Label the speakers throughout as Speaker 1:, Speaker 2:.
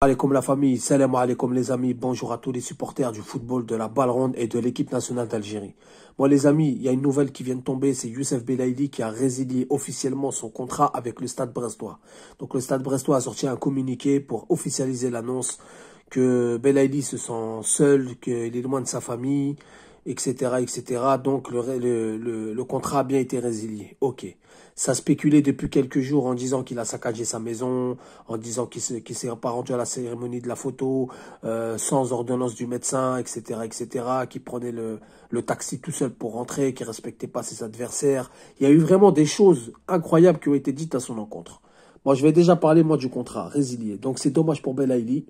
Speaker 1: Alaikum la famille, salam alaikum les amis, bonjour à tous les supporters du football, de la balle ronde et de l'équipe nationale d'Algérie. Bon les amis, il y a une nouvelle qui vient de tomber, c'est Youssef Belaïli qui a résilié officiellement son contrat avec le Stade Brestois. Donc le Stade Brestois a sorti un communiqué pour officialiser l'annonce que Belaïli se sent seul, qu'il est loin de sa famille, etc. etc. Donc le contrat a bien été résilié. Ok. Ça spéculait depuis quelques jours en disant qu'il a saccagé sa maison, en disant qu'il s'est pas rendu à la cérémonie de la photo, sans ordonnance du médecin, etc., etc., qu'il prenait le taxi tout seul pour rentrer, qu'il respectait pas ses adversaires. Il y a eu vraiment des choses incroyables qui ont été dites à son encontre. Moi, je vais déjà parler, moi, du contrat résilié. Donc, c'est dommage pour Belaïli,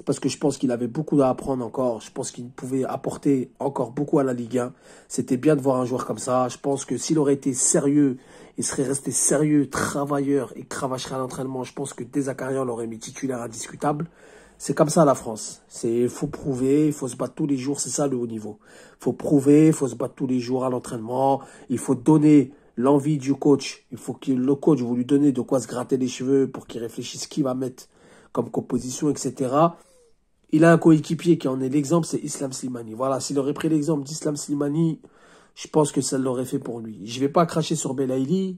Speaker 1: parce que je pense qu'il avait beaucoup à apprendre encore. Je pense qu'il pouvait apporter encore beaucoup à la Ligue 1. C'était bien de voir un joueur comme ça. Je pense que s'il aurait été sérieux, il serait resté sérieux, travailleur et cravacherait à l'entraînement. Je pense que dès Zakaria, on l'aurait mis titulaire indiscutable. C'est comme ça la France. Il faut prouver, il faut se battre tous les jours. C'est ça le haut niveau. Il faut prouver, il faut se battre tous les jours à l'entraînement. Il faut donner l'envie du coach. Il faut que le coach, vous lui donnez de quoi se gratter les cheveux pour qu'il réfléchisse ce qu'il va mettre comme composition, etc. Il a un coéquipier qui en est l'exemple, c'est Islam Slimani. Voilà, s'il aurait pris l'exemple d'Islam Slimani, je pense que ça l'aurait fait pour lui. Je ne vais pas cracher sur Belaïli,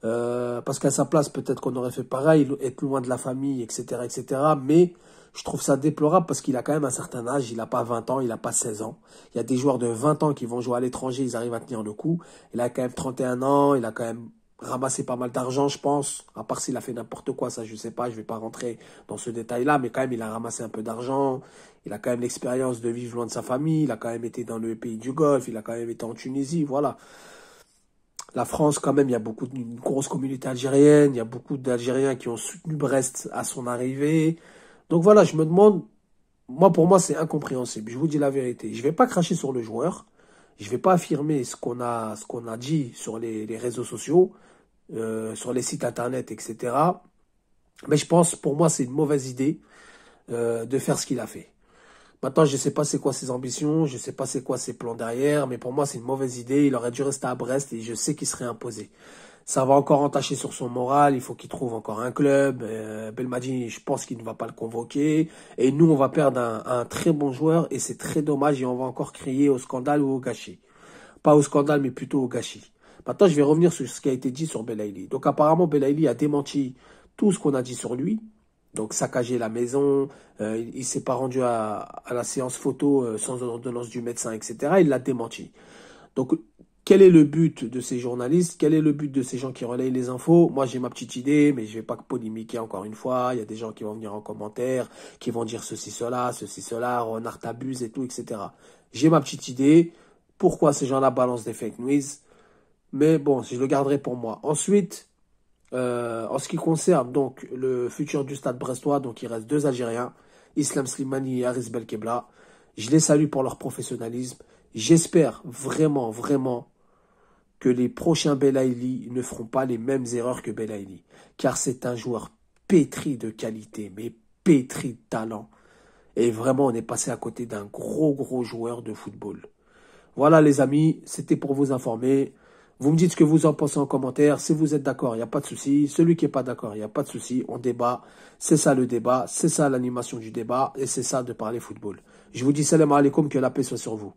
Speaker 1: parce qu'à sa place, peut-être qu'on aurait fait pareil, être loin de la famille, etc., etc. Mais je trouve ça déplorable parce qu'il a quand même un certain âge. Il n'a pas 20 ans, il n'a pas 16 ans. Il y a des joueurs de 20 ans qui vont jouer à l'étranger, ils arrivent à tenir le coup. Il a quand même 31 ans, il a quand même ramassé pas mal d'argent, je pense. À part s'il a fait n'importe quoi, ça, je sais pas, je vais pas rentrer dans ce détail-là. Mais quand même, il a ramassé un peu d'argent. Il a quand même l'expérience de vivre loin de sa famille. Il a quand même été dans le pays du Golfe. Il a quand même été en Tunisie, voilà. La France, quand même, il y a une grosse communauté algérienne. Il y a beaucoup d'Algériens qui ont soutenu Brest à son arrivée. Donc voilà, je me demande, moi, pour moi, c'est incompréhensible. Je vous dis la vérité. Je vais pas cracher sur le joueur. Je vais pas affirmer ce qu'on a dit sur les réseaux sociaux, sur les sites internet, etc. Mais je pense, pour moi, c'est une mauvaise idée de faire ce qu'il a fait. Maintenant, je ne sais pas c'est quoi ses ambitions, je ne sais pas c'est quoi ses plans derrière, mais pour moi, c'est une mauvaise idée. Il aurait dû rester à Brest et je sais qu'il serait imposé. Ça va encore entacher sur son moral, il faut qu'il trouve encore un club. Belmadi, je pense qu'il ne va pas le convoquer. Et nous, on va perdre un très bon joueur et c'est très dommage et on va encore crier au scandale ou au gâchis. Pas au scandale, mais plutôt au gâchis. Maintenant, je vais revenir sur ce qui a été dit sur Belaïli. Donc apparemment, Belaïli a démenti tout ce qu'on a dit sur lui. Donc saccager la maison, il s'est pas rendu à la séance photo sans ordonnance du médecin, etc. Il l'a démenti. Donc quel est le but de ces journalistes? Quel est le but de ces gens qui relayent les infos? Moi j'ai ma petite idée, mais je vais pas polémiquer encore une fois. Il y a des gens qui vont venir en commentaire, qui vont dire ceci, cela, Renard t'abuse et tout, etc. J'ai ma petite idée. Pourquoi ces gens-là balancent des fake news? Mais bon, je le garderai pour moi. Ensuite, en ce qui concerne donc le futur du Stade Brestois, donc il reste deux Algériens, Islam Slimani et Haris Belkebla. Je les salue pour leur professionnalisme. J'espère vraiment, vraiment que les prochains Belaïli ne feront pas les mêmes erreurs que Belaïli. Car c'est un joueur pétri de qualité, mais pétri de talent. Et vraiment, on est passé à côté d'un gros joueur de football. Voilà les amis, c'était pour vous informer. Vous me dites ce que vous en pensez en commentaire. Si vous êtes d'accord, il n'y a pas de souci. Celui qui n'est pas d'accord, il n'y a pas de souci. On débat. C'est ça le débat. C'est ça l'animation du débat. Et c'est ça de parler football. Je vous dis salam alaikum, que la paix soit sur vous.